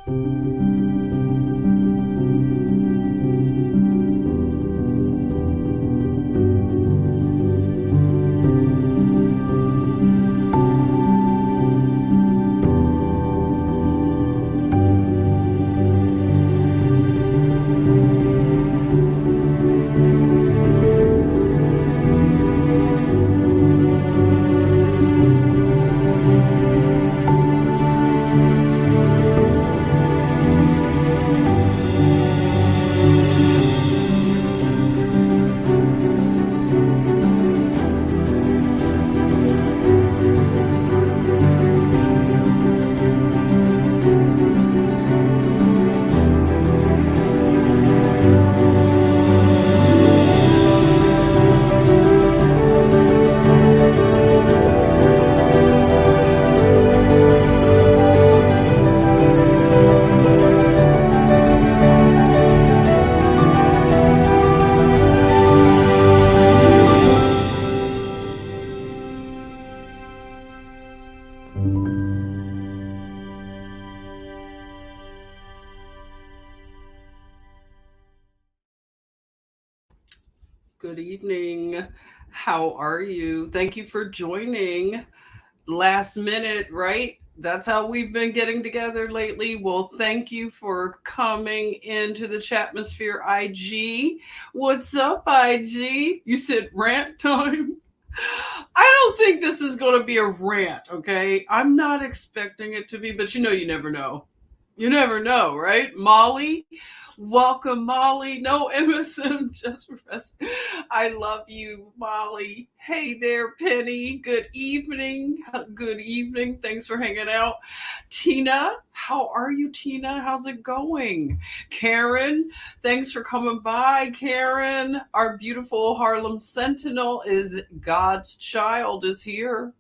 Good evening. How are you? Thank you for joining. Last minute, right? That's how we've been getting together lately. Well, thank you for coming into the Chatmosphere IG. What's up, IG? You said rant time? I don't think this is going to be a rant, okay? I'm not expecting it to be, but you never know. You never know, right? Molly, welcome, Molly. No MSM, just Professor. I love you, Molly. Hey there, Penny. Good evening. Good evening. Thanks for hanging out. Tina, how are you, Tina? How's it going? Karen, thanks for coming by, Karen. Our beautiful Harlem Sentinel is God's child is here.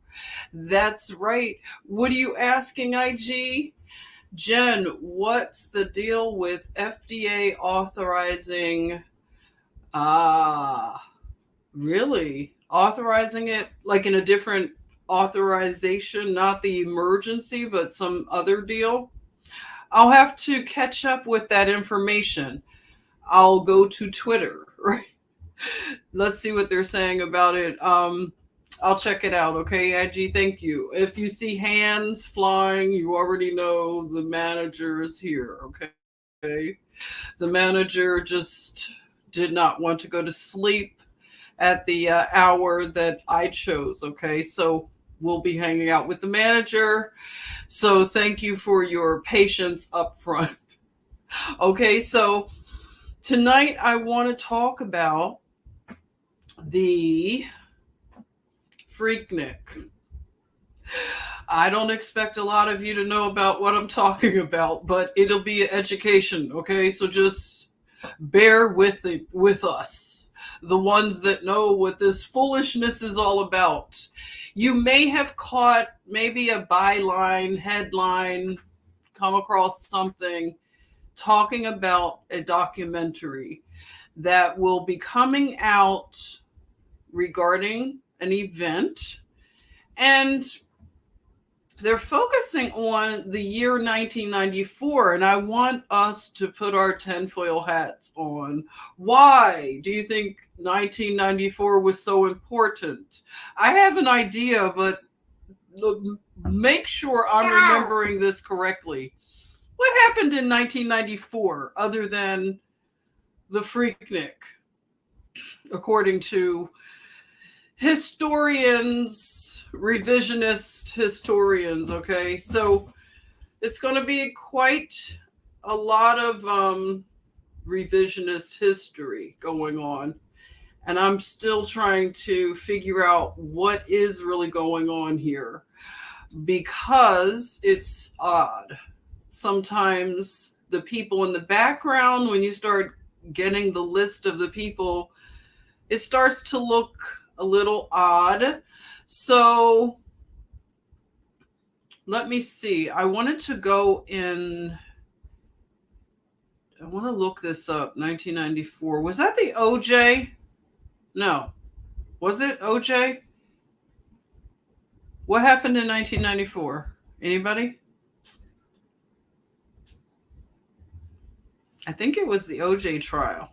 That's right. What are you asking, IG? Jen, what's the deal with FDA authorizing? Ah, really? Authorizing it like in a different authorization, not the emergency, but some other deal? I'll have to catch up with that information. I'll go to Twitter, right? Let's see what they're saying about it. I'll check it out, okay, IG? Thank you. If you see hands flying, you already know the manager is here, okay? The manager just did not want to go to sleep at the hour that I chose, okay? So we'll be hanging out with the manager. So thank you for your patience up front. Okay, so tonight I want to talk about the Freaknik. I don't expect a lot of you to know about what I'm talking about, but it'll be education, okay? So just bear with us. The ones that know what this foolishness is all about. You may have caught maybe a byline, headline, come across something talking about a documentary that will be coming out regarding an event, and they're focusing on the year 1994, and I want us to put our tinfoil hats on. Why do you think 1994 was so important? I have an idea, but make sure I'm remembering this correctly. What happened in 1994 other than the Freaknik, according to historians, revisionist historians, okay? So it's going to be quite a lot of revisionist history going on. And I'm still trying to figure out what is really going on here because it's odd. Sometimes the people in the background, when you start getting the list of the people, it starts to look a little odd. So let me see. I wanted to go in. I want to look this up. 1994. Was that the OJ? No. Was it OJ? What happened in 1994? Anybody? I think it was the OJ trial.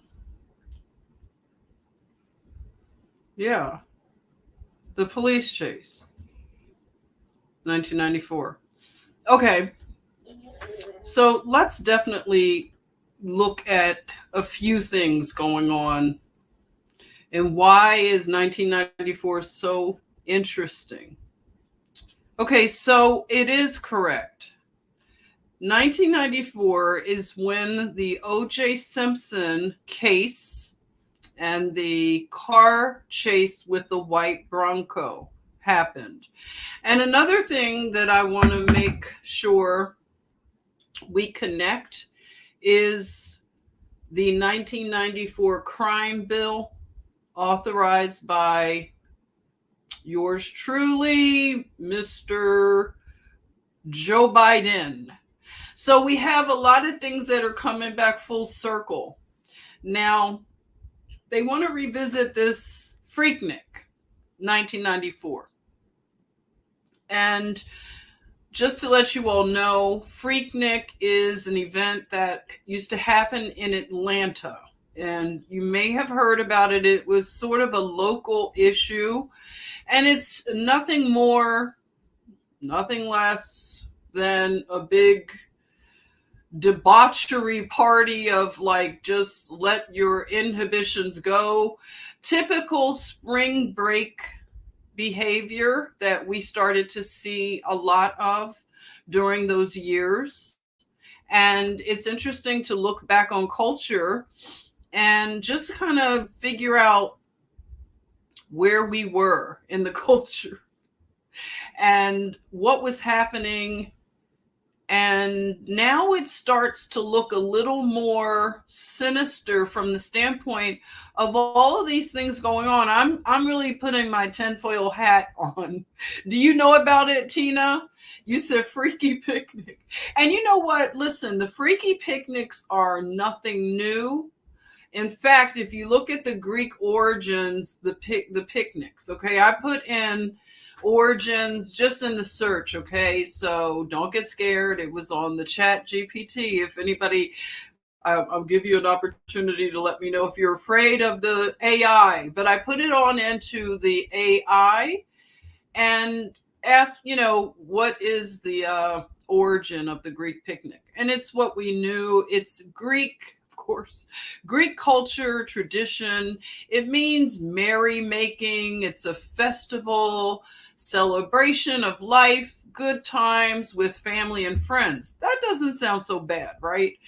Yeah, the police chase, 1994. Okay, so let's definitely look at a few things going on and why is 1994 so interesting. Okay, so it is correct. 1994 is when the O.J. Simpson case and the car chase with the white Bronco happened. And another thing that I want to make sure we connect is the 1994 crime bill authorized by yours truly, Mr. Joe Biden. So we have a lot of things that are coming back full circle. Now, they want to revisit this Freaknik 1994. And just to let you all know, Freaknik is an event that used to happen in Atlanta. And you may have heard about it. It was sort of a local issue. And it's nothing more, nothing less than a big debauchery party of like just let your inhibitions go. Typical spring break behavior that we started to see a lot of during those years. And it's interesting to look back on culture and just kind of figure out where we were in the culture and what was happening. And now it starts to look a little more sinister from the standpoint of all of these things going on. I'm really putting my tinfoil hat on. Do you know about it, Tina? You said freaky picnic. And you know what? Listen, the freaky picnics are nothing new. In fact, if you look at the Greek origins, the picnics, okay, I put in origins just in the search, okay, so don't get scared. It was on the chat GPT. If anybody, I'll give you an opportunity to let me know if you're afraid of the AI, but I put it on into the AI and asked, what is the origin of the Greek picnic? And it's what we knew. It's Greek, of course, Greek culture, tradition. It means merrymaking. It's a festival, celebration of life, good times with family and friends. That doesn't sound so bad, right?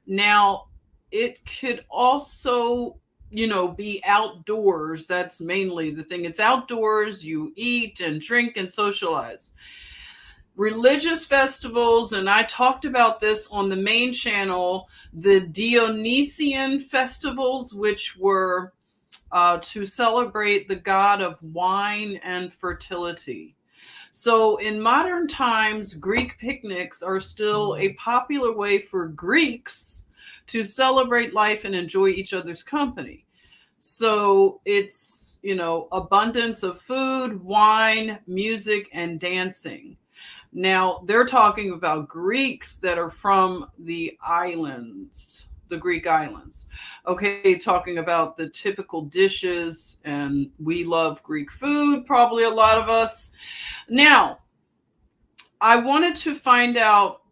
Now, it could also, be outdoors. That's mainly the thing. It's outdoors. You eat and drink and socialize. Religious festivals, and I talked about this on the main channel, the Dionysian festivals, which were to celebrate the god of wine and fertility. So in modern times, Greek picnics are still a popular way for Greeks to celebrate life and enjoy each other's company. So it's, abundance of food, wine, music, and dancing. Now, they're talking about Greeks that are from the islands, the Greek islands. Okay, talking about the typical dishes, and we love Greek food, probably a lot of us. Now, I wanted to find out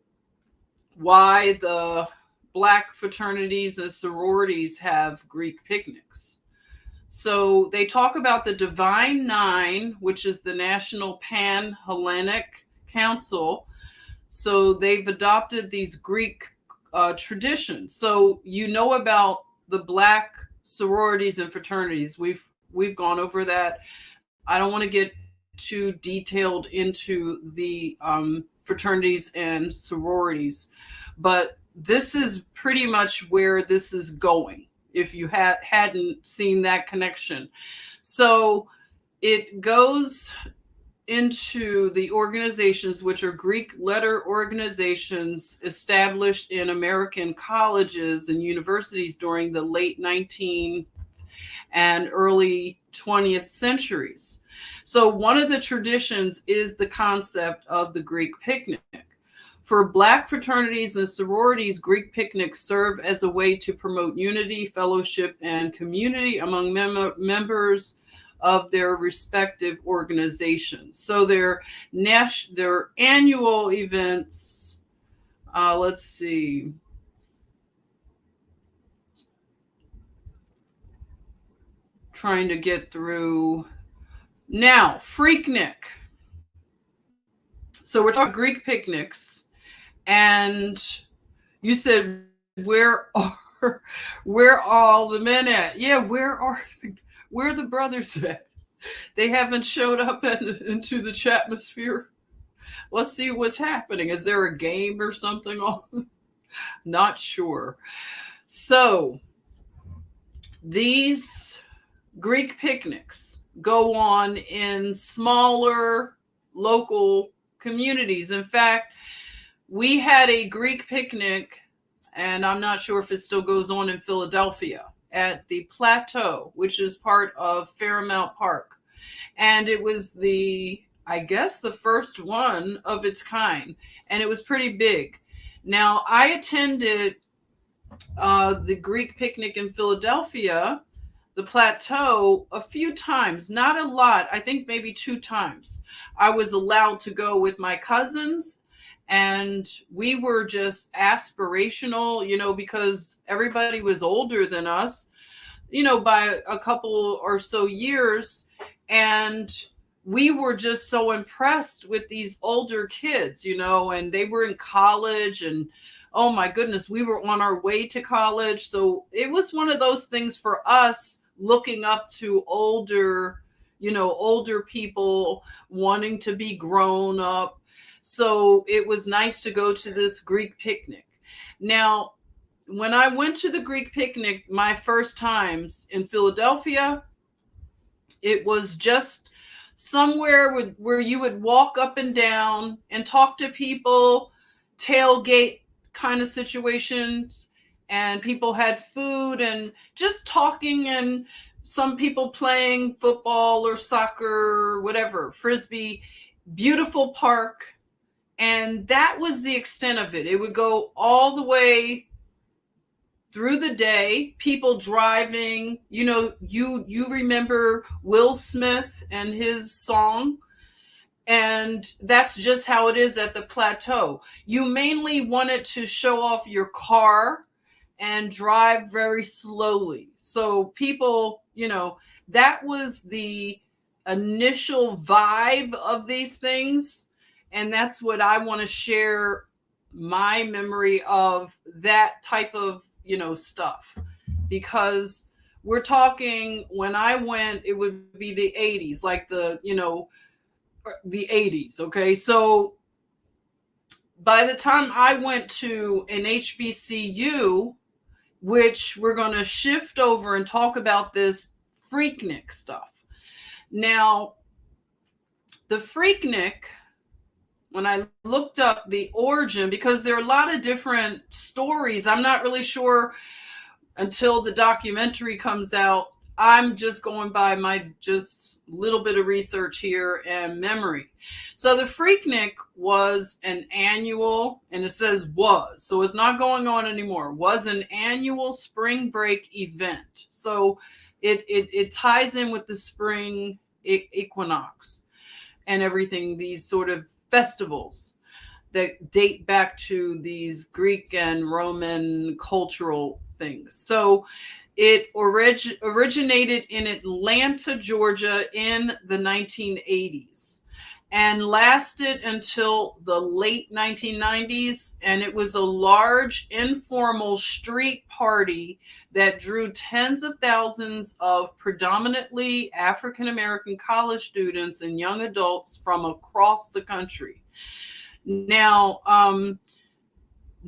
why the Black fraternities and sororities have Greek picnics. So they talk about the Divine Nine, which is the National Pan-Hellenic Council. So they've adopted these Greek traditions. So you know about the Black sororities and fraternities. We've gone over that. I don't want to get too detailed into the fraternities and sororities, but this is pretty much where this is going. If you hadn't seen that connection, so it goes into the organizations, which are Greek letter organizations established in American colleges and universities during the late 19th and early 20th centuries. So one of the traditions is the concept of the Greek picnic. For Black fraternities and sororities, Greek picnics serve as a way to promote unity, fellowship, and community among members of their respective organizations. So their annual events, let's see. Trying to get through. Now, Freaknik. So we're talking Greek picnics, and you said, where all the men at? Yeah, where are the brothers at? They haven't showed up into the chatmosphere. Let's see what's happening. Is there a game or something on? Not sure. So these Greek picnics go on in smaller local communities. In fact, we had a Greek picnic, and I'm not sure if it still goes on in Philadelphia, at the Plateau, which is part of Fairmount Park. And it was I guess, the first one of its kind. And it was pretty big. Now, I attended the Greek picnic in Philadelphia, the Plateau, a few times, not a lot. I think maybe 2 times. I was allowed to go with my cousins, and we were just aspirational, because everybody was older than us, by a couple or so years. And we were just so impressed with these older kids, and they were in college, and oh my goodness, we were on our way to college. So it was one of those things for us, looking up to older people, wanting to be grown up. So it was nice to go to this Greek picnic. Now, when I went to the Greek picnic, my first times in Philadelphia, it was just somewhere where you would walk up and down and talk to people, tailgate kind of situations, and people had food and just talking, and some people playing football or soccer, whatever, frisbee, beautiful park. And that was the extent of it. It would go all the way through the day, people driving, you remember Will Smith and his song. And that's just how it is at the Plateau. You mainly wanted to show off your car and drive very slowly. So people, that was the initial vibe of these things. And that's what I want to share, my memory of that type of, stuff. Because we're talking, when I went, it would be the 80s, like the 80s. Okay. So by the time I went to an HBCU, which we're going to shift over and talk about this Freaknik stuff. Now, the Freaknik, when I looked up the origin, because there are a lot of different stories, I'm not really sure until the documentary comes out. I'm just going by my just little bit of research here and memory. So the Freaknik was an annual, and it says was, so it's not going on anymore, was an annual spring break event. So it ties in with the spring equinox and everything, these sort of festivals that date back to these Greek and Roman cultural things. So it originated in Atlanta, Georgia in the 1980s and lasted until the late 1990s. And it was a large informal street party that drew tens of thousands of predominantly African-American college students and young adults from across the country. Now,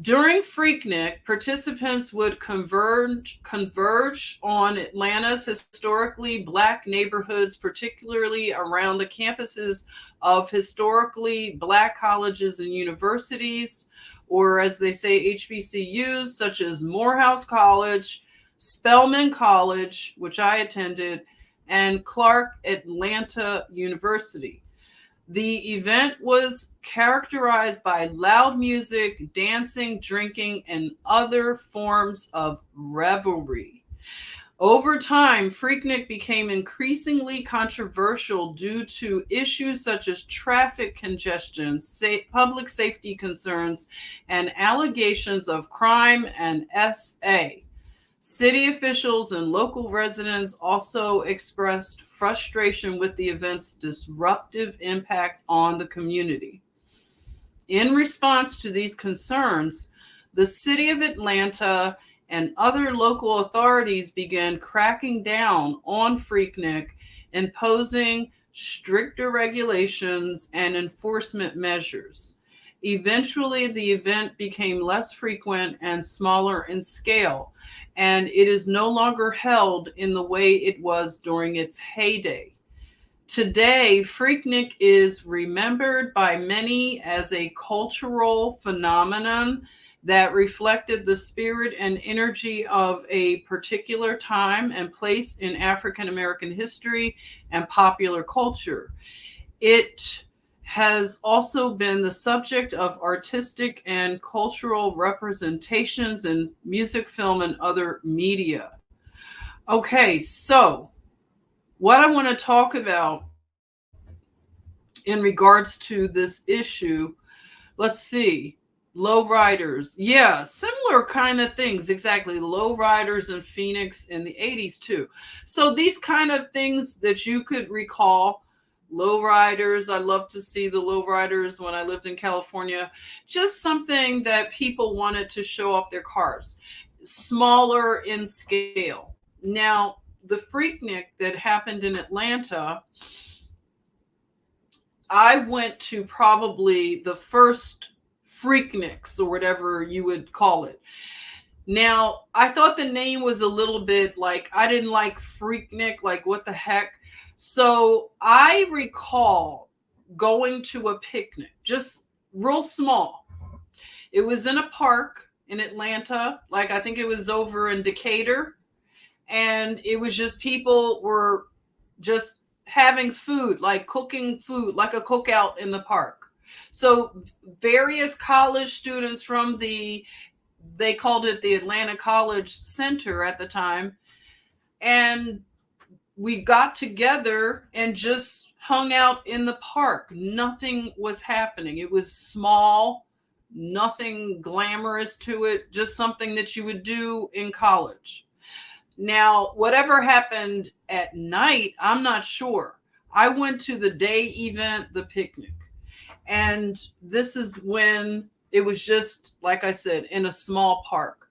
during Freaknik, participants would converge on Atlanta's historically Black neighborhoods, particularly around the campuses of historically Black colleges and universities, or as they say, HBCUs, such as Morehouse College, Spelman College, which I attended, and Clark Atlanta University. The event was characterized by loud music, dancing, drinking, and other forms of revelry. Over time, Freaknik became increasingly controversial due to issues such as traffic congestion, public safety concerns, and allegations of crime and SA. City officials and local residents also expressed frustration with the event's disruptive impact on the community. In response to these concerns, the city of Atlanta and other local authorities began cracking down on Freaknik, imposing stricter regulations and enforcement measures. Eventually, the event became less frequent and smaller in scale, and it is no longer held in the way it was during its heyday. Today, Freaknik is remembered by many as a cultural phenomenon that reflected the spirit and energy of a particular time and place in African American history and popular culture. It has also been the subject of artistic and cultural representations in music, film, and other media. Okay, so what I want to talk about in regards to this issue, let's see. Low riders. Yeah, similar kind of things. Exactly. Low riders in Phoenix in the 80s too. So these kind of things that you could recall. Low riders. I love to see the low riders when I lived in California. Just something that people wanted to show off their cars. Smaller in scale. Now, the Freaknik that happened in Atlanta, I went to probably the first Freakniks or whatever you would call it. Now, I thought the name was a little bit like, I didn't like Freaknik, like what the heck. So I recall going to a picnic, just real small. It was in a park in Atlanta, like I think it was over in Decatur. And it was just people were just having food, like cooking food, like a cookout in the park. So various college students from they called it the Atlanta College Center at the time. And we got together and just hung out in the park. Nothing was happening. It was small, nothing glamorous to it, just something that you would do in college. Now, whatever happened at night, I'm not sure. I went to the day event, the picnic. And this is when it was just, like I said, in a small park.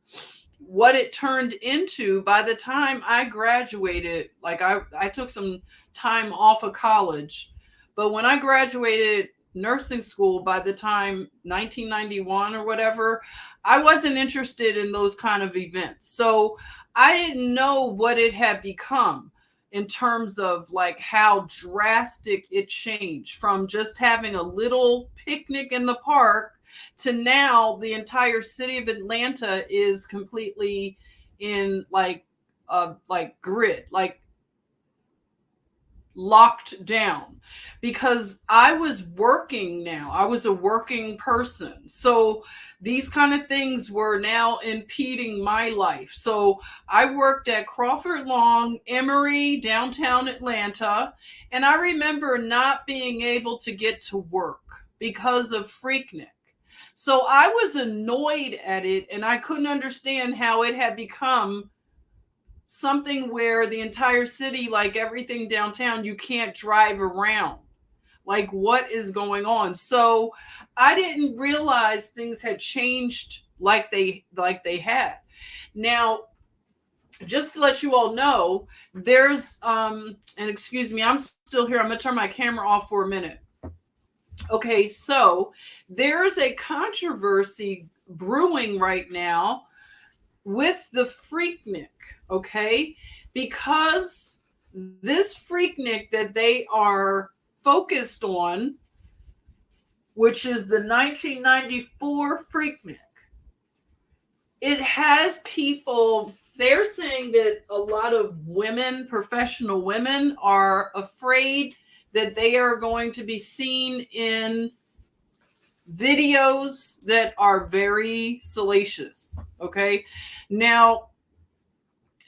What it turned into by the time I graduated, like I took some time off of college, but when I graduated nursing school by the time 1991 or whatever, I wasn't interested in those kind of events. So I didn't know what it had become in terms of like how drastic it changed from just having a little picnic in the park to now the entire city of Atlanta is completely in like grid, like locked down, because I was working now. I was a working person. So these kind of things were now impeding my life. So I worked at Crawford Long, Emory, downtown Atlanta, and I remember not being able to get to work because of Freaknik. So I was annoyed at it and I couldn't understand how it had become something where the entire city, like everything downtown, you can't drive around. Like, what is going on? So I didn't realize things had changed like they had. Now, just to let you all know, there's and excuse me, I'm still here. I'm gonna turn my camera off for a minute. Okay, so there's a controversy brewing right now with the Freaknik, okay? Because this Freaknik that they are focused on, which is the 1994 Freaknik, it has people, they're saying that a lot of women, professional women, are afraid that they are going to be seen in videos that are very salacious. Okay. Now,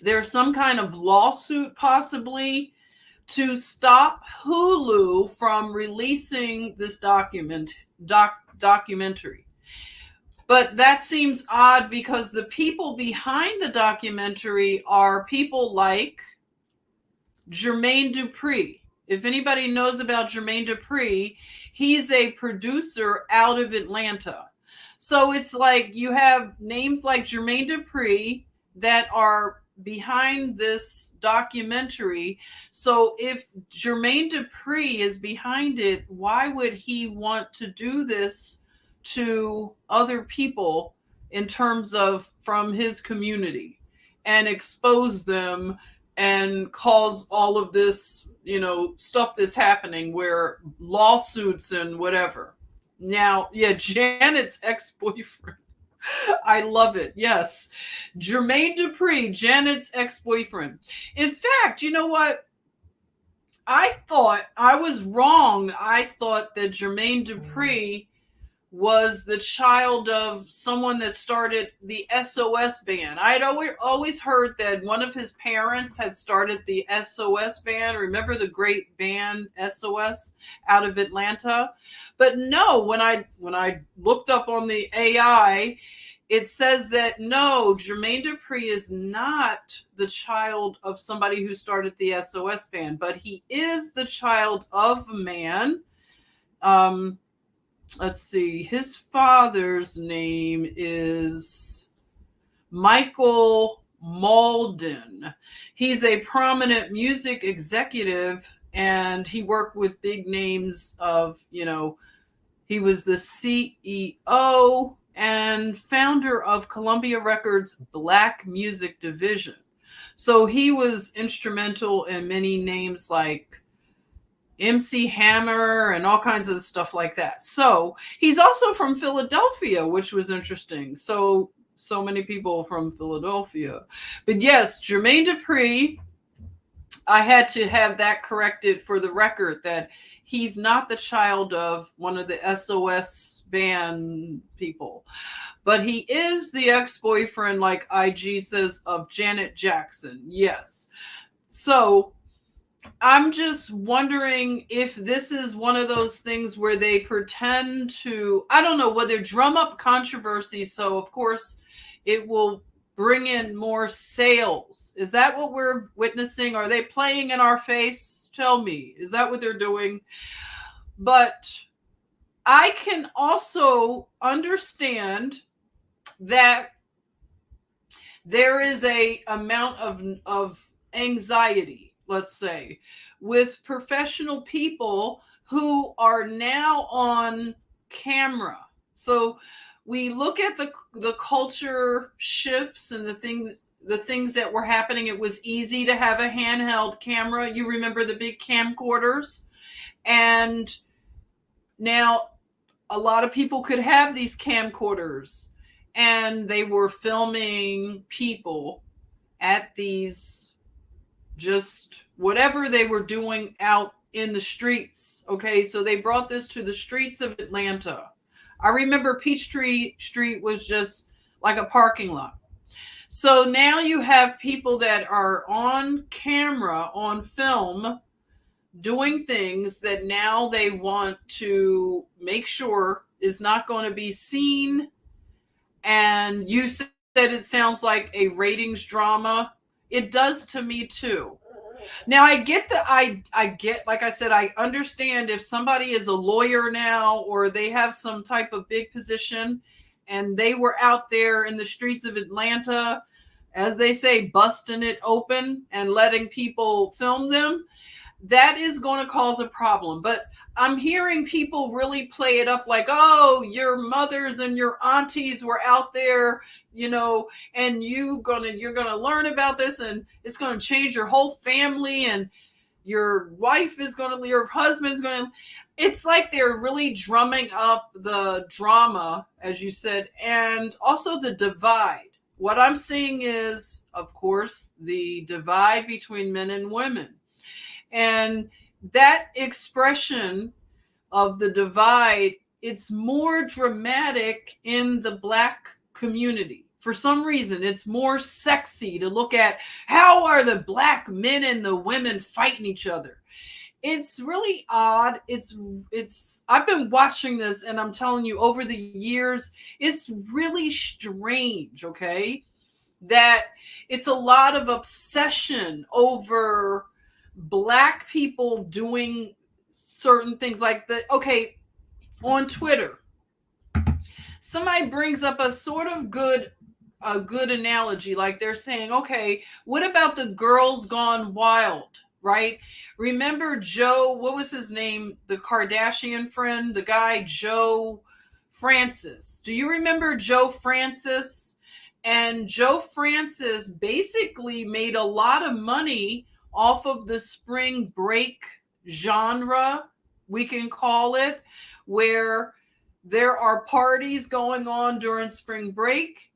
there's some kind of lawsuit possibly to stop Hulu from releasing this documentary. But that seems odd because the people behind the documentary are people like Jermaine Dupri. If anybody knows about Jermaine Dupri, he's a producer out of Atlanta. So it's like you have names like Jermaine Dupri that are behind this documentary. So if Jermaine Dupri is behind it, why would he want to do this to other people in terms of from his community and expose them and cause all of this, stuff that's happening where lawsuits and whatever. Now, yeah, Janet's ex-boyfriend. I love it. Yes. Jermaine Dupri, Janet's ex-boyfriend. In fact, you know what? I thought I was wrong. I thought that Jermaine Dupri was the child of someone that started the SOS band. I had always heard that one of his parents had started the SOS band. Remember the great band SOS out of Atlanta? But no, when I looked up on the AI, it says that no, Jermaine Dupri is not the child of somebody who started the SOS band, but he is the child of a man. Let's see, his father's name is Michael Malden. He's a prominent music executive, and he worked with big names of, he was the CEO and founder of Columbia Records' Black Music Division. So he was instrumental in many names like MC Hammer and all kinds of stuff like that. So he's also from Philadelphia, which was interesting. So many people from Philadelphia. But yes, Jermaine Dupri, I had to have that corrected for the record that he's not the child of one of the SOS band people, but he is the ex-boyfriend, like IG says, of Janet Jackson. Yes. So I'm just wondering if this is one of those things where they pretend to, I don't know, whether drum up controversy. So of course it will bring in more sales. Is that what we're witnessing? Are they playing in our face? Tell me, is that what they're doing? But I can also understand that there is a amount of anxiety, let's say, with professional people who are now on camera. So we look at the culture shifts and the things that were happening. It was easy to have a handheld camera. You remember the big camcorders? And now a lot of people could have these camcorders, and they were filming people at these, just whatever they were doing out in the streets. Okay, so they brought this to the streets of Atlanta. I remember Peachtree Street was just like a parking lot. So now you have people that are on camera, on film, doing things that now they want to make sure is not going to be seen. And you said it sounds like a ratings drama. It does to me too. Now I get like I said, I understand if somebody is a lawyer now or they have some type of big position and they were out there in the streets of Atlanta, as they say, busting it open and letting people film them, that is going to cause a problem. But I'm hearing people really play it up like, oh, your mothers and your aunties were out there, and you're gonna learn about this, and it's gonna change your whole family, and your your husband's gonna. It's like they're really drumming up the drama, as you said, and also the divide. What I'm seeing is, of course, the divide between men and women. And that expression of the divide, it's more dramatic in the Black community. For some reason, it's more sexy to look at how are the Black men and the women fighting each other. It's really odd. It's I've been watching this and I'm telling you over the years, it's really strange, okay? That it's a lot of obsession over Black people doing certain things like the okay, on Twitter, somebody brings up a good analogy. Like they're saying, okay, what about the girls gone wild, right? Remember Joe, what was his name? The Kardashian friend, the guy Joe Francis. Do you remember Joe Francis? And Joe Francis basically made a lot of money off of the spring break genre, we can call it, where there are parties going on during spring break,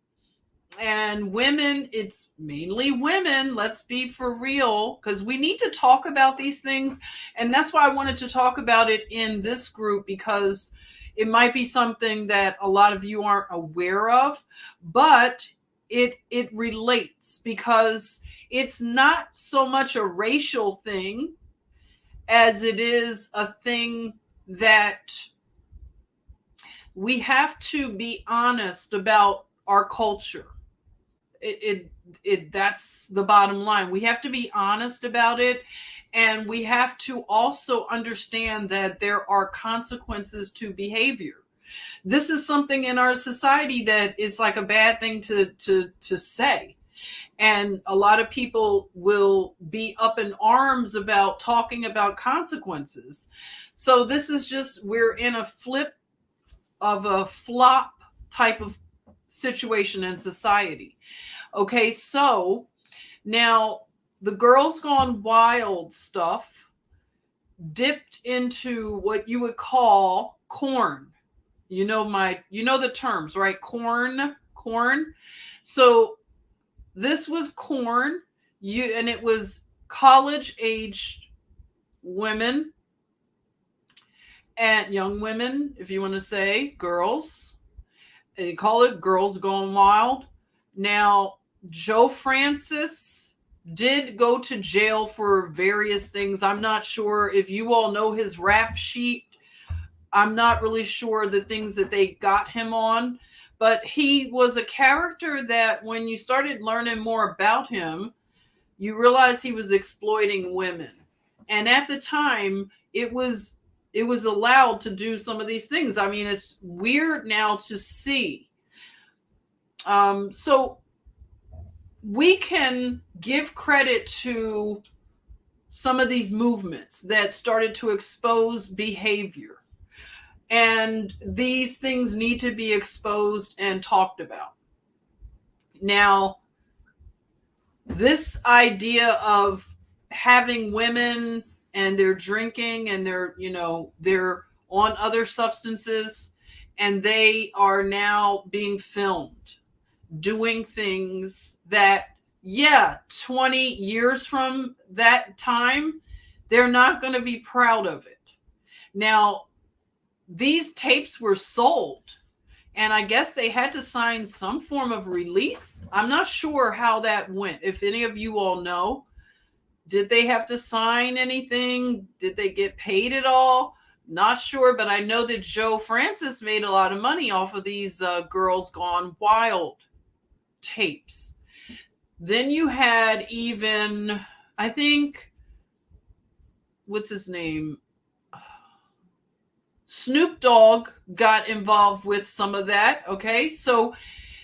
and women, it's mainly women, let's be for real, because we need to talk about these things. And that's why I wanted to talk about it in this group, because it might be something that a lot of you aren't aware of, but it relates, because it's not so much a racial thing as it is a thing that we have to be honest about our culture. That's the bottom line. We have to be honest about it, and we have to also understand that there are consequences to behavior. This is something in our society that is like a bad thing to say. And a lot of people will be up in arms about talking about consequences. So this is just, we're in a flop type of situation in society. Okay, so now the Girls Gone Wild stuff dipped into what you would call corn. You know the terms, right? Corn. So this was corn, and it was college aged women and young women, if you want to say girls. And you call it Girls Gone Wild. Now, Joe Francis did go to jail for various things. I'm not sure if you all know his rap sheet. I'm not really sure the things that they got him on, but he was a character that when you started learning more about him, you realize he was exploiting women. And at the time, it was allowed to do some of these things. I mean, it's weird now to see. So we can give credit to some of these movements that started to expose behavior. And these things need to be exposed and talked about. Now, this idea of having women and they're drinking and they're on other substances, and they are now being filmed doing things that, yeah, 20 years from that time, they're not going to be proud of it. Now, these tapes were sold, and I guess they had to sign some form of release. I'm not sure how that went. If any of you all know, did they have to sign anything? Did they get paid at all? Not sure, but I know that Joe Francis made a lot of money off of these Girls Gone Wild tapes. Then you had even, I think, what's his name? Snoop Dogg got involved with some of that. Okay, so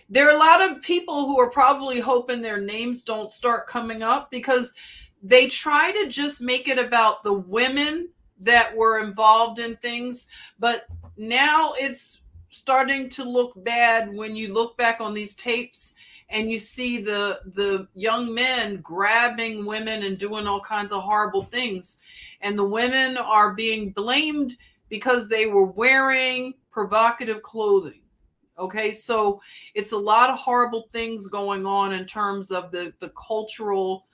there are a lot of people who are probably hoping their names don't start coming up, because they try to just make it about the women that were involved in things. But now it's starting to look bad when you look back on these tapes and you see the young men grabbing women and doing all kinds of horrible things. And the women are being blamed because they were wearing provocative clothing. Okay, so it's a lot of horrible things going on in terms of the cultural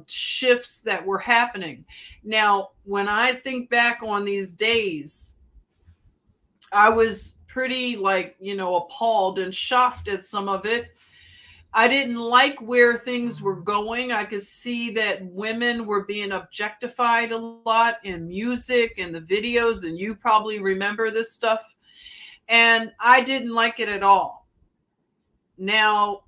shifts that were happening. Now, when I think back on these days, I was pretty, like, appalled and shocked at some of it. I didn't like where things were going. I could see that women were being objectified a lot in music and the videos, and you probably remember this stuff. And I didn't like it at all. Now,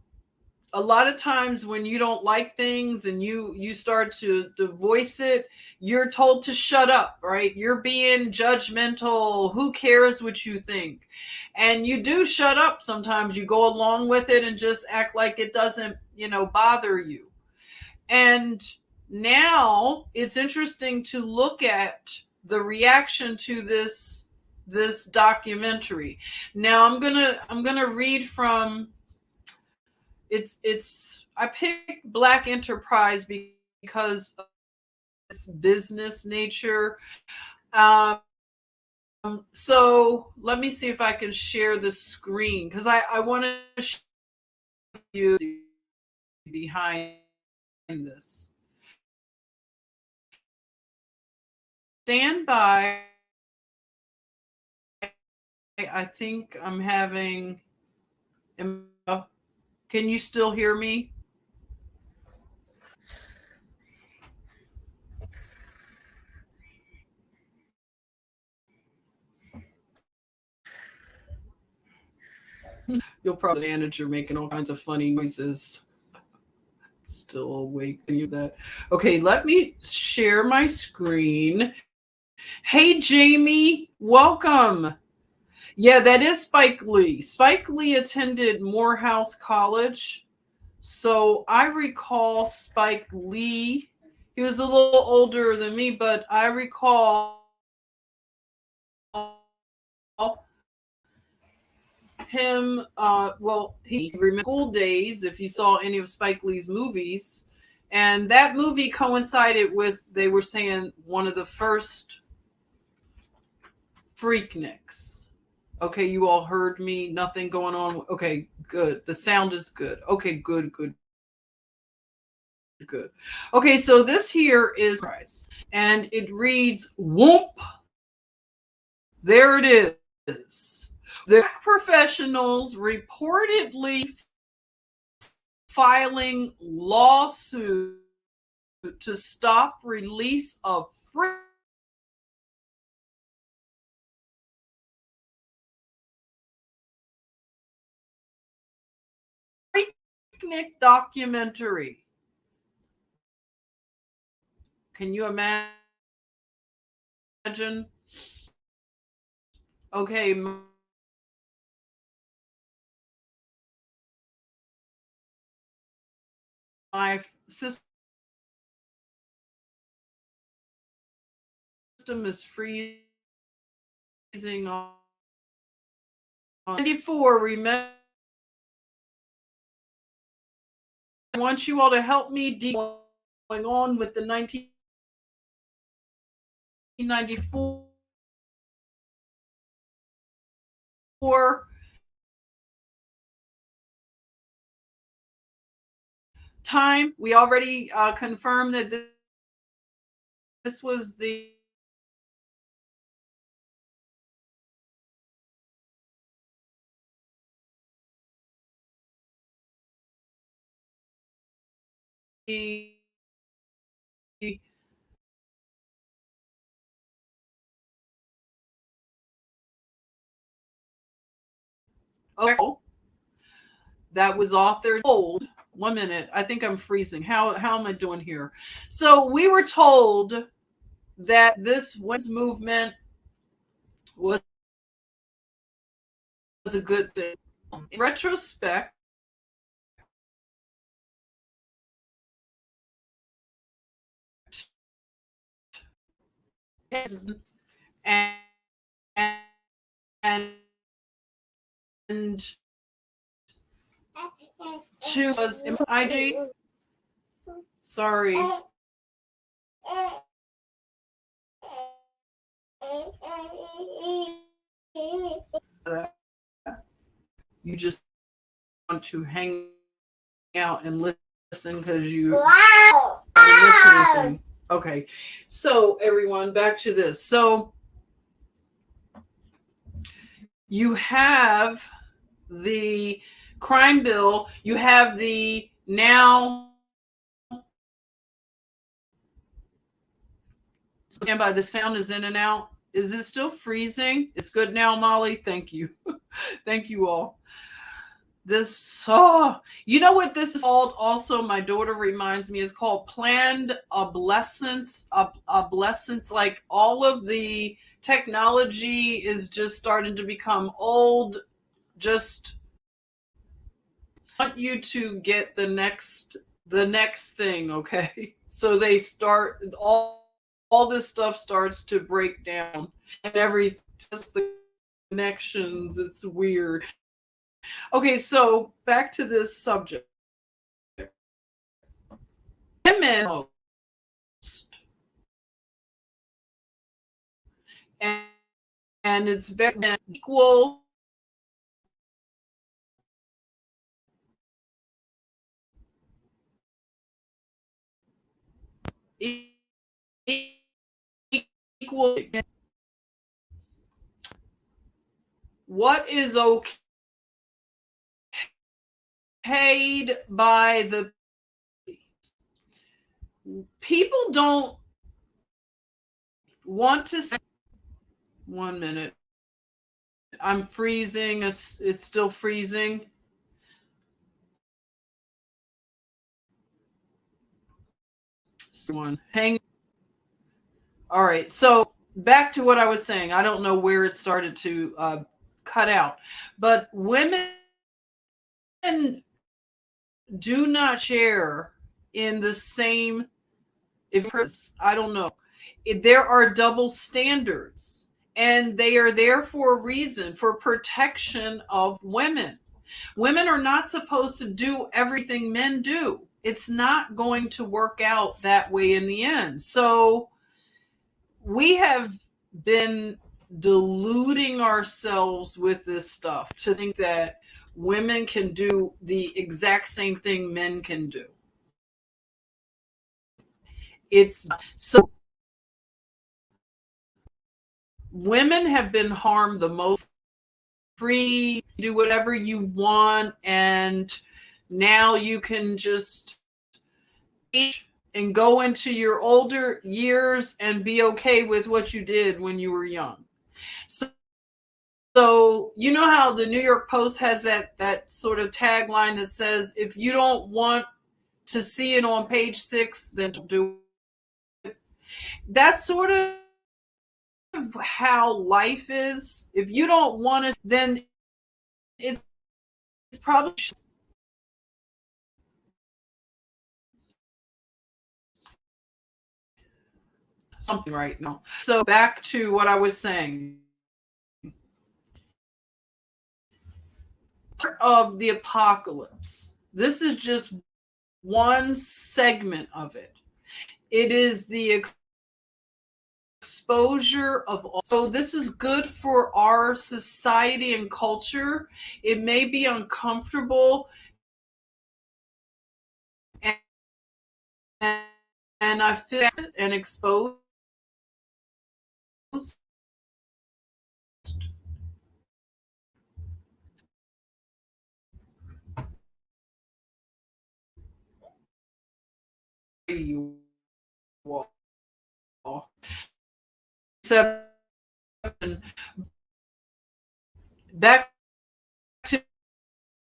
a lot of times when you don't like things and you start to voice it, you're told to shut up, right? You're being judgmental. Who cares what you think? And you do shut up sometimes. You go along with it and just act like it doesn't, bother you. And now it's interesting to look at the reaction to this documentary. Now I'm gonna read from, it's I picked Black Enterprise because of its business nature. Um, so let me see if I can share the screen, because I want to show you behind this. Stand by. I think I'm having. Can you still hear me? You'll probably manager making all kinds of funny noises. Still awake. Can you that? Okay, let me share my screen. Hey, Jamie, welcome. Yeah, that is Spike Lee. Spike Lee attended Morehouse College. So I recall Spike Lee. He was a little older than me, but I recall him. Well, he remembered school days if you saw any of Spike Lee's movies. And that movie coincided with, they were saying, one of the first Freakniks. Okay, you all heard me. Nothing going on. Okay, good. The sound is good. Okay, good, good, good. Okay, so this here is, and it reads, whoop. There it is. The professionals reportedly filing lawsuit to stop release of Freaknik documentary. Can you imagine? Okay, my system is freezing on 94. Remember, I want you all to help me going on with the 1994 time. We already confirmed that this was the oh, that was authored. Old. 1 minute. I think I'm freezing. How am I doing here? So we were told that this women's movement was a good thing. In retrospect, and and choose was IG. Sorry. You just want to hang out and listen because you. Wow. I miss anything. Okay. So everyone, back to this. So you have the crime bill, you have the now stand by, the sound is in and out. Is it still freezing? It's good now, Molly. Thank you. Thank you all. This, oh, you know what this is called? Also, my daughter reminds me, is called planned obsolescence. Obsolescence, like all of the technology is just starting to become old. Just want you to get the next thing, okay? So they start all this stuff starts to break down and everything, just the connections. It's weird. Okay, so back to this subject. Women and, and it's very equal. Equal. What is okayed by the people don't want to say. 1 minute. I'm freezing. It's still freezing. Someone hang. All right. So back to what I was saying. I don't know where it started to cut out, but women do not share in the same. If I don't know, there are double standards, and they are there for a reason, for protection of women. Women are not supposed to do everything men do. It's not going to work out that way in the end. So we have been deluding ourselves with this stuff to think that women can do the exact same thing men can do. It's so women have been harmed the most. Free, do whatever you want, and now you can just age and go into your older years and be okay with what you did when you were young. So you know how the New York Post has that sort of tagline that says, if you don't want to see it on page 6, then don't do it. That's sort of how life is. If you don't want it, then it's probably something right now. So back to what I was saying. Part of the apocalypse. This is just one segment of it. It is the exposure of all. So this is good for our society and culture. It may be uncomfortable, and, and I feel and exposed. You all. Except back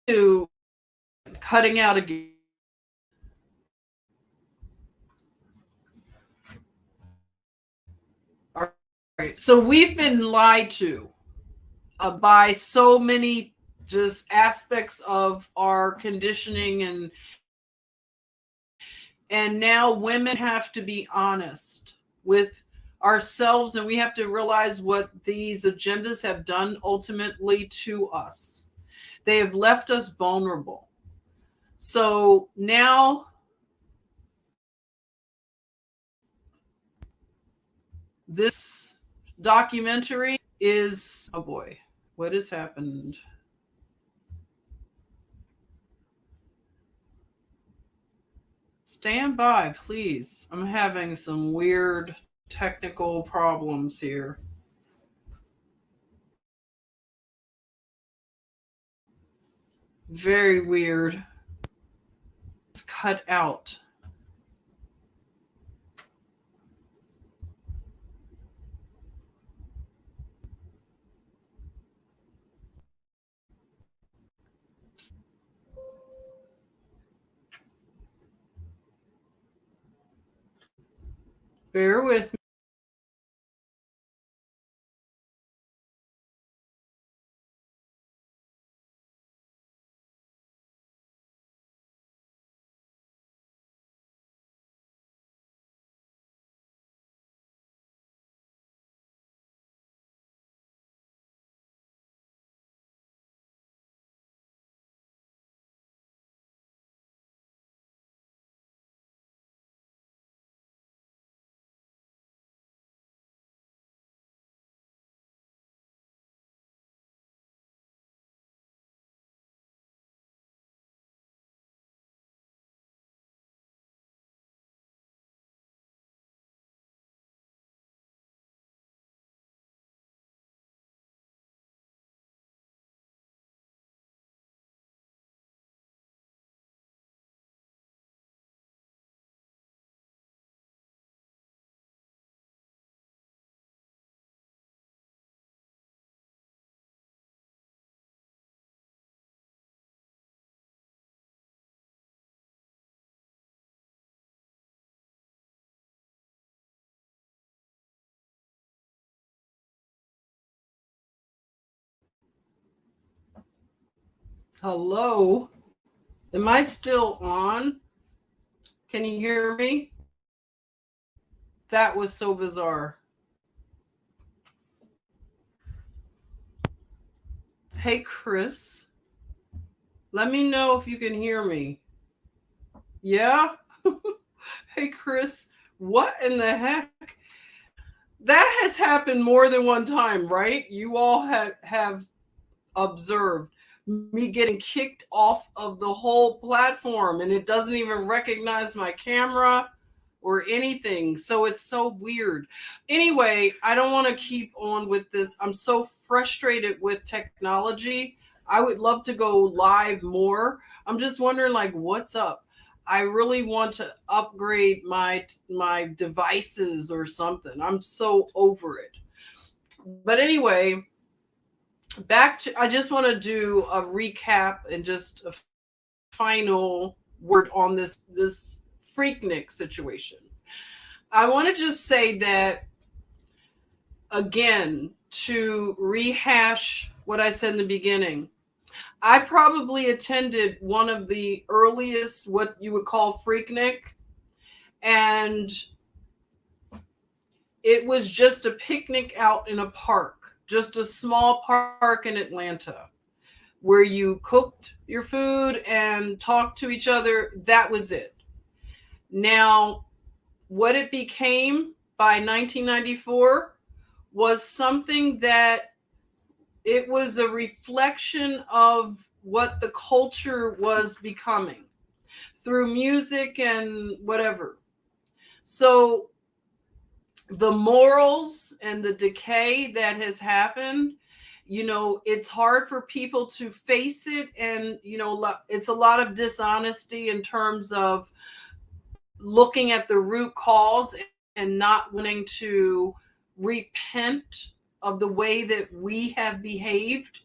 to cutting out again. All right. So we've been lied to by so many just aspects of our conditioning, and now women have to be honest with ourselves, and we have to realize what these agendas have done ultimately to us. They have left us vulnerable. So now this documentary is, oh boy, what has happened? Stand by, please. I'm having some weird technical problems here. Very weird. It's cut out. Bear with me. Hello? Am I still on? Can you hear me? That was so bizarre. Hey, Chris. Let me know if you can hear me. Yeah? Hey, Chris. What in the heck? That has happened more than one time, right? You all have observed me getting kicked off of the whole platform and it doesn't even recognize my camera or anything. So it's so weird. Anyway, I don't want to keep on with this. I'm so frustrated with technology. I would love to go live more. I'm just wondering like what's up. I really want to upgrade my devices or something. I'm so over it. But anyway, back to I just want to do a recap and just a final word on this Freaknik situation. I want to just say that again to rehash what I said in the beginning. I probably attended one of the earliest what you would call Freaknik, and it was just a picnic out in a park, just a small park in Atlanta where you cooked your food and talked to each other. That was it. Now, what it became by 1994 was something that it was a reflection of what the culture was becoming through music and whatever. So the morals and the decay that has happened, it's hard for people to face it. And, it's a lot of dishonesty in terms of looking at the root cause and not wanting to repent of the way that we have behaved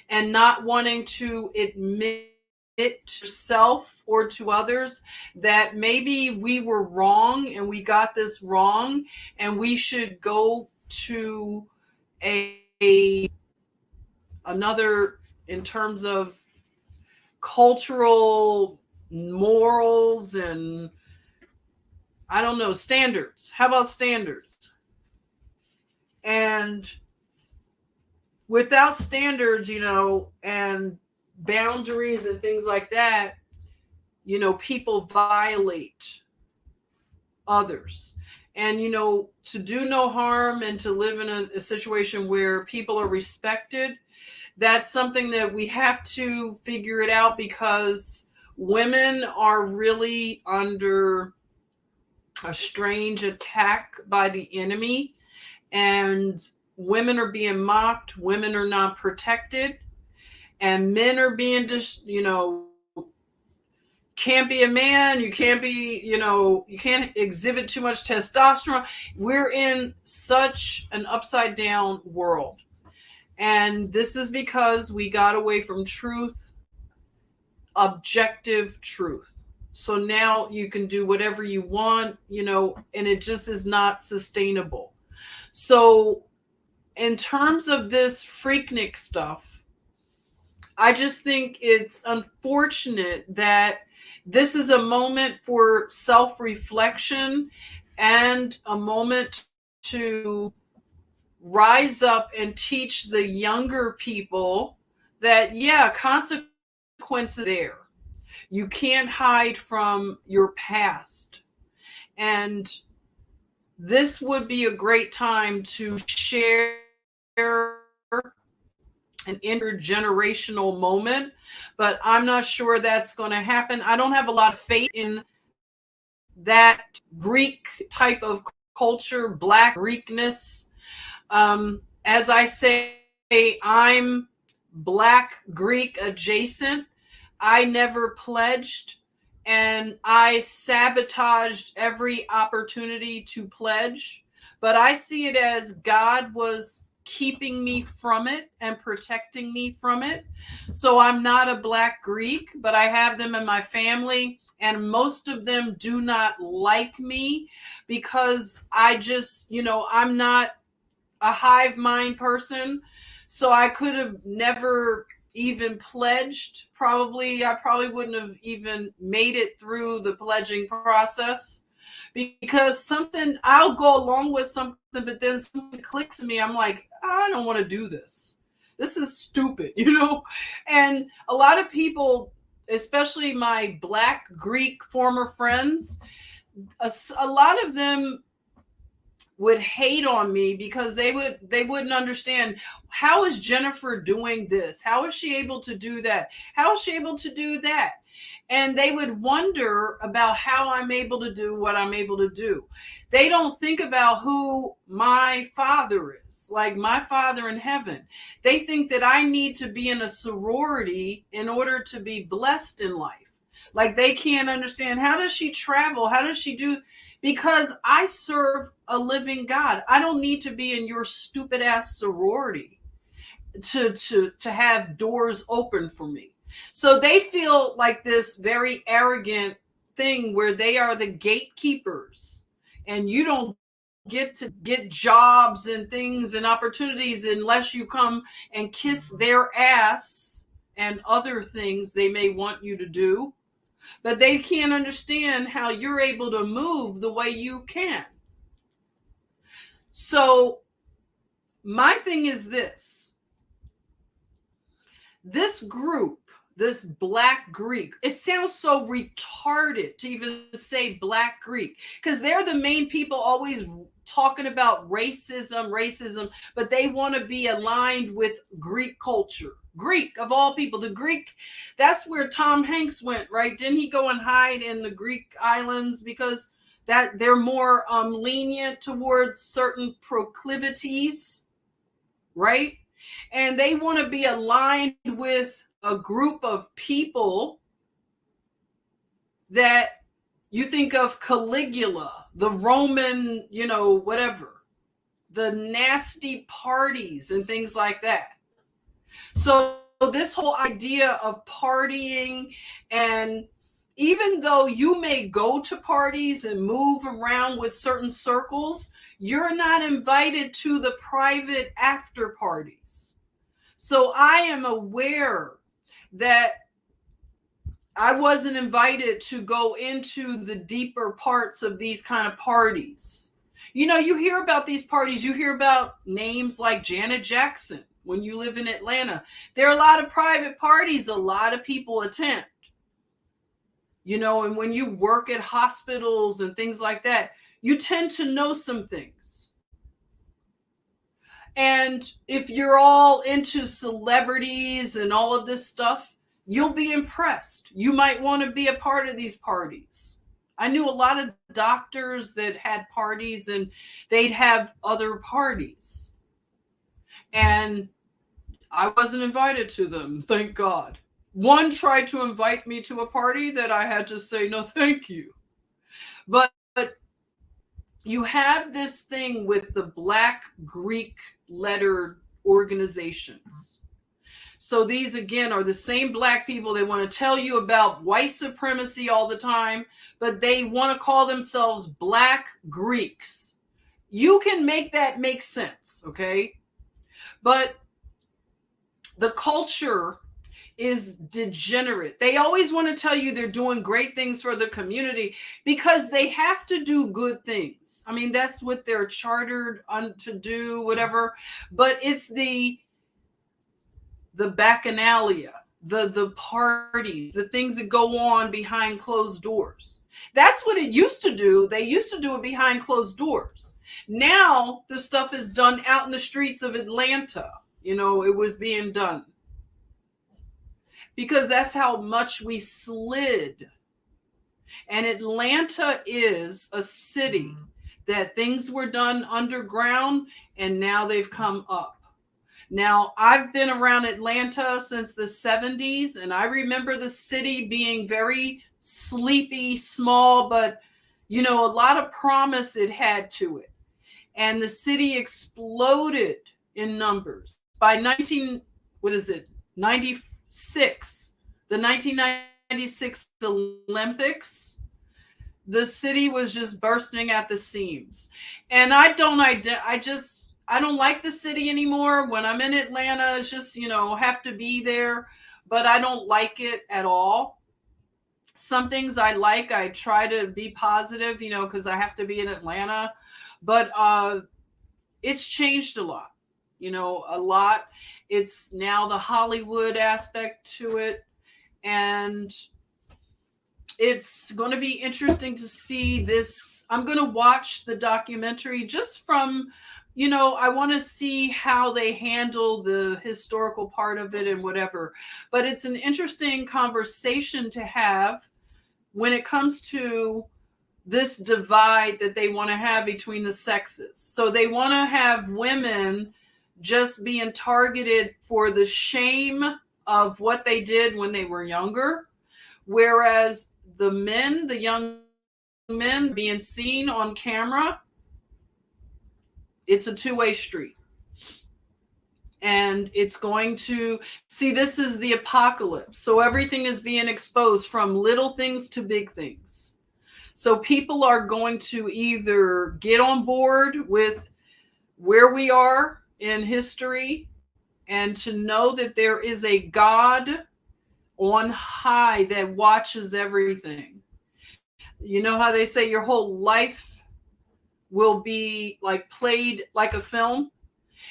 and not wanting to admit it to yourself or to others that maybe we were wrong and we got this wrong and we should go to a another in terms of cultural morals and I don't know, standards. How about standards? And without standards, and boundaries and things like that, people violate others. And, to do no harm and to live in a situation where people are respected, that's something that we have to figure it out because women are really under a strange attack by the enemy, and women are being mocked, women are not protected, and men are being just, can't be a man, you can't be, you can't exhibit too much testosterone. We're in such an upside down world. And this is because we got away from truth, objective truth. So now you can do whatever you want, and it just is not sustainable. So, in terms of this Freaknik stuff, I just think it's unfortunate that this is a moment for self reflection and a moment to rise up and teach the younger people that, yeah, consequences there. You can't hide from your past. And this would be a great time to share an intergenerational moment, but I'm not sure that's going to happen. I don't have a lot of faith in that Greek type of culture, Black Greekness. As I say, I'm Black Greek adjacent. I never pledged, and I sabotaged every opportunity to pledge. But I see it as God was keeping me from it and protecting me from it. So I'm not a Black Greek, but I have them in my family, and most of them do not like me because I just, I'm not a hive mind person. So I could have never even pledged. I probably wouldn't have even made it through the pledging process, because I'll go along with something, but then something clicks in me. I'm like, I don't want to do this. This is stupid, And a lot of people, especially my Black Greek former friends, a lot of them would hate on me because they wouldn't understand, how is Jennifer doing this? How is she able to do that? How is she able to do that? And they would wonder about how I'm able to do what I'm able to do. They don't think about who my Father is, like my Father in heaven. They think that I need to be in a sorority in order to be blessed in life. Like, they can't understand, how does she travel? How does she do? Because I serve a living God. I don't need to be in your stupid ass sorority to have doors open for me. So they feel like this very arrogant thing where they are the gatekeepers, and you don't get to get jobs and things and opportunities unless you come and kiss their ass and other things they may want you to do. But they can't understand how you're able to move the way you can. So my thing is this group, this Black Greek, it sounds so retarded to even say Black Greek, because they're the main people always talking about racism, but they want to be aligned with Greek culture. Greek, of all people, the Greek, that's where Tom Hanks went, right? Didn't he go and hide in the Greek islands because that they're more lenient towards certain proclivities, right? And they want to be aligned with a group of people that you think of Caligula, the Roman, whatever, the nasty parties and things like that. So this whole idea of partying, and even though you may go to parties and move around with certain circles, you're not invited to the private after parties. So I am aware that I wasn't invited to go into the deeper parts of these kind of parties. You hear about these parties, you hear about names like Janet Jackson when you live in Atlanta. There are a lot of private parties a lot of people attend. And when you work at hospitals and things like that, you tend to know some things. And if you're all into celebrities and all of this stuff, You'll be impressed. You might want to be a part of these parties. I knew a lot of doctors that had parties and they'd have other parties. And I wasn't invited to them, thank God. One tried to invite me to a party that I had to say, no, thank you. But you have this thing with the Black Greek lettered organizations. So these, again, are the same Black people. They want to tell you about white supremacy all the time, but they want to call themselves Black Greeks. You can make that make sense, okay? But the culture is degenerate. They always want to tell you they're doing great things for the community because they have to do good things. I mean, that's what they're chartered to do, whatever. But it's the bacchanalia, the parties, the things that go on behind closed doors. That's what it used to do. They used to do it behind closed doors. Now the stuff is done out in the streets of Atlanta. It was being done. Because that's how much we slid. And Atlanta is a city that things were done underground and now they've come up. Now, I've been around Atlanta since the 70s, and I remember the city being very sleepy, small, but, a lot of promise it had to it. And the city exploded in numbers. By 96, the 1996 Olympics, the city was just bursting at the seams. And I don't like the city anymore. When I'm in Atlanta, it's just, have to be there, but I don't like it at all. Some things I like. I try to be positive, because I have to be in Atlanta, but it's changed a lot. A lot. It's now the Hollywood aspect to it. And it's going to be interesting to see this. I'm going to watch the documentary just from, I want to see how they handle the historical part of it and whatever. But it's an interesting conversation to have when it comes to this divide that they want to have between the sexes. So they want to have women just being targeted for the shame of what they did when they were younger, whereas the young men being seen on camera, it's a two-way street. And it's going to see, this is the apocalypse. So everything is being exposed, from little things to big things. So people are going to either get on board with where we are in history and to know that there is a God on high that watches everything. You know how they say your whole life will be like played like a film?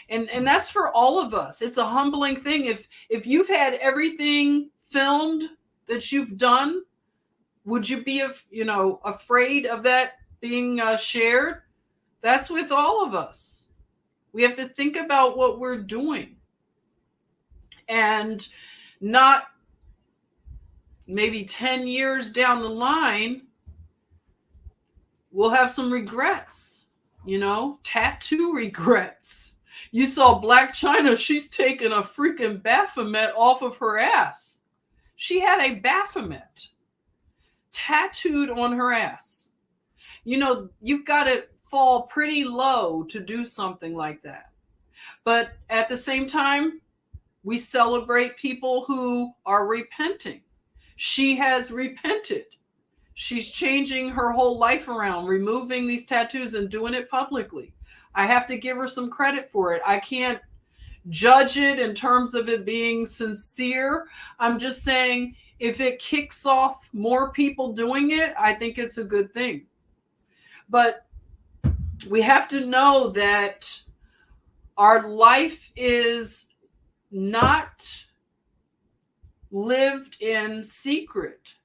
And that's for all of us. It's a humbling thing. If you've had everything filmed that you've done, would you be afraid of that being shared? That's with all of us. We have to think about what we're doing and not maybe 10 years down the line, we'll have some regrets, tattoo regrets. You saw Black China, she's taking a freaking Baphomet off of her ass. She had a Baphomet tattooed on her ass. You've got to fall pretty low to do something like that. But at the same time, we celebrate people who are repenting. She has repented. She's changing her whole life around, removing these tattoos and doing it publicly. I have to give her some credit for it. I can't judge it in terms of it being sincere. I'm just saying, if it kicks off more people doing it, I think it's a good thing. But we have to know that our life is not lived in secret.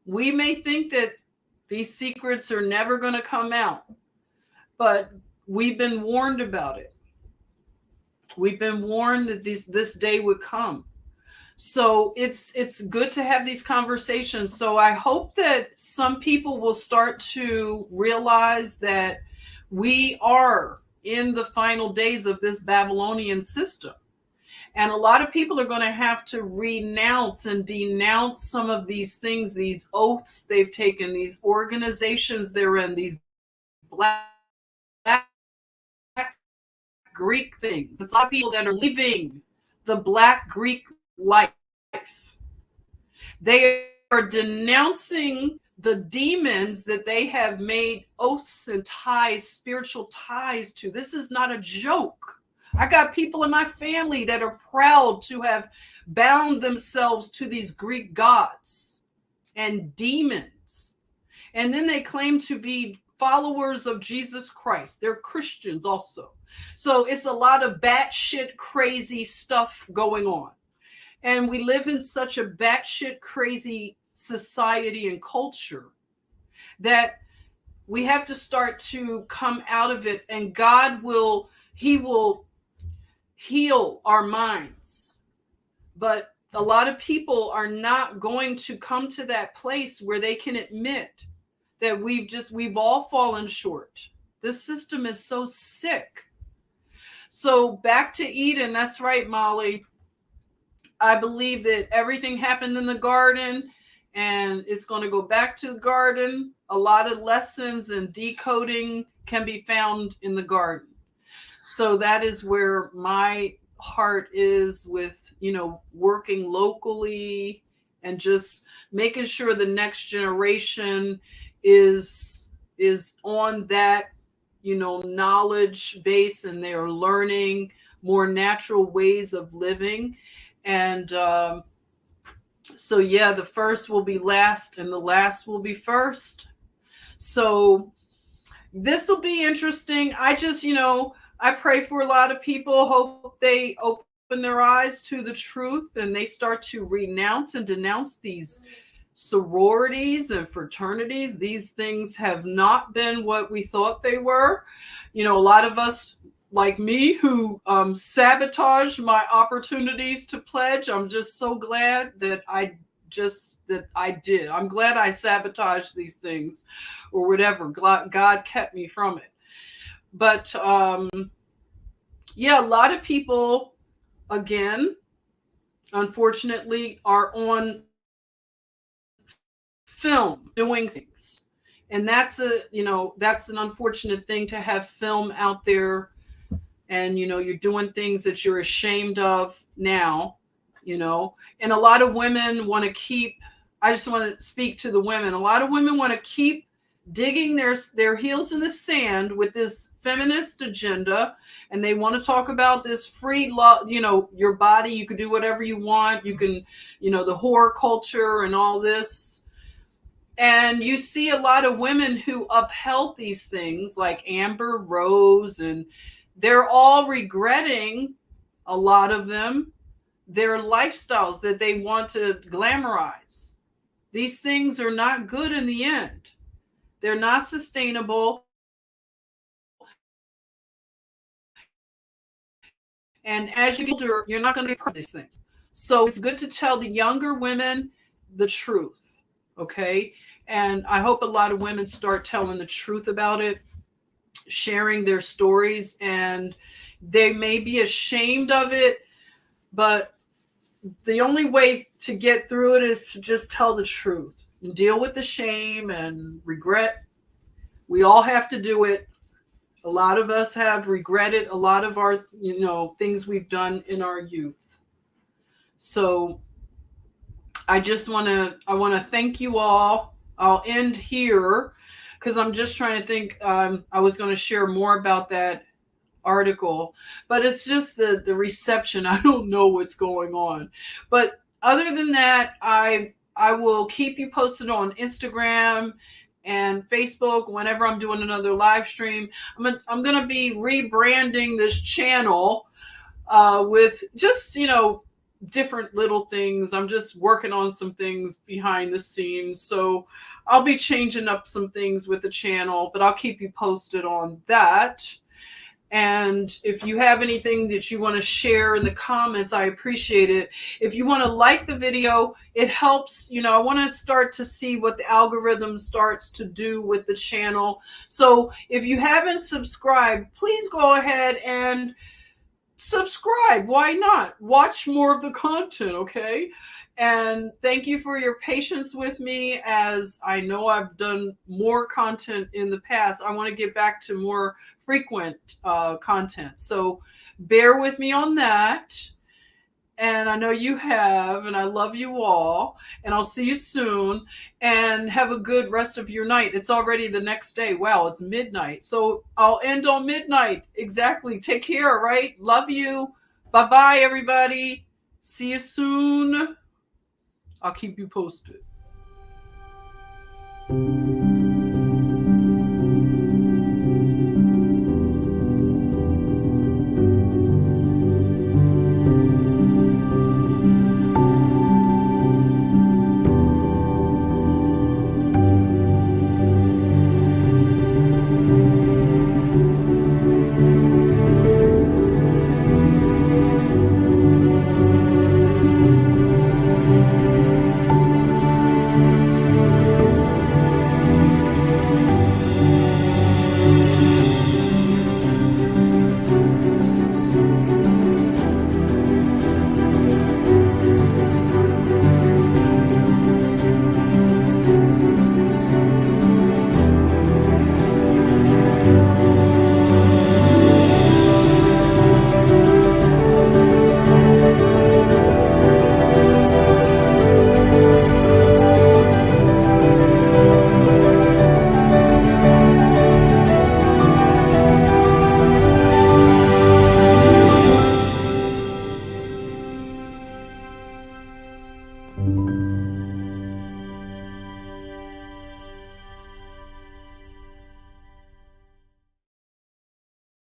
We may think that these secrets are never going to come out, but we've been warned about it. We've been warned that this day would come. So it's good to have these conversations. So I hope that some people will start to realize that we are in the final days of this Babylonian system. And a lot of people are going to have to renounce and denounce some of these things, these oaths they've taken, these organizations they're in, these black Greek things. It's a lot of people that are living the black Greek life. They are denouncing the demons that they have made oaths and ties, spiritual ties to. This is not a joke. I got people in my family that are proud to have bound themselves to these Greek gods and demons. And then they claim to be followers of Jesus Christ. They're Christians also. So it's a lot of batshit crazy stuff going on. And we live in such a batshit crazy society and culture that we have to start to come out of it, and He will heal our minds. But a lot of people are not going to come to that place where they can admit that we've all fallen short. This system is so sick. So back to Eden. That's right, Molly. I believe that everything happened in the garden and it's going to go back to the garden. A lot of lessons and decoding can be found in the garden. So that is where my heart is with, working locally and just making sure the next generation is on that, knowledge base, and they're learning more natural ways of living. And so, yeah, the first will be last and the last will be first. So this will be interesting. I just, I pray for a lot of people, hope they open their eyes to the truth and they start to renounce and denounce these sororities and fraternities. These things have not been what we thought they were. A lot of us, like me, who sabotaged my opportunities to pledge. I'm just so glad that I did. I'm glad I sabotaged these things or whatever. God kept me from it. But yeah, a lot of people, again, unfortunately, are on film doing things. And that's an unfortunate thing to have film out there. And, you're doing things that you're ashamed of now, and a lot of women want to I just want to speak to the women. A lot of women want to keep digging their heels in the sand with this feminist agenda. And they want to talk about this free love, your body, you can do whatever you want. You can, the whore culture and all this. And you see a lot of women who upheld these things like Amber Rose, and they're all regretting, a lot of them, their lifestyles that they want to glamorize. These things are not good in the end. They're not sustainable. And as you get older, you're not going to be proud of these things. So it's good to tell the younger women the truth, okay? And I hope a lot of women start telling the truth about it, sharing their stories, and they may be ashamed of it, but the only way to get through it is to just tell the truth and deal with the shame and regret. We all have to do it. A lot of us have regretted a lot of our, things we've done in our youth. So I want to thank you all. I'll end here because I'm just trying to think. I was going to share more about that article, but it's just the reception. I don't know what's going on. But other than that, I will keep you posted on Instagram and Facebook whenever I'm doing another live stream. I'm going to be rebranding this channel with just, different little things. I'm just working on some things behind the scenes. So I'll be changing up some things with the channel, but I'll keep you posted on that. And if you have anything that you want to share in the comments, I appreciate it. If you want to like the video, it helps. I want to start to see what the algorithm starts to do with the channel. So if you haven't subscribed, please go ahead and subscribe. Why not? Watch more of the content, okay? And thank you for your patience with me, as I know I've done more content in the past. I want to get back to more frequent content. So bear with me on that. And I know you have, and I love you all. And I'll see you soon. And have a good rest of your night. It's already the next day. Wow, it's midnight. So I'll end on midnight. Exactly. Take care, right? Love you. Bye bye, everybody. See you soon. I'll keep you posted.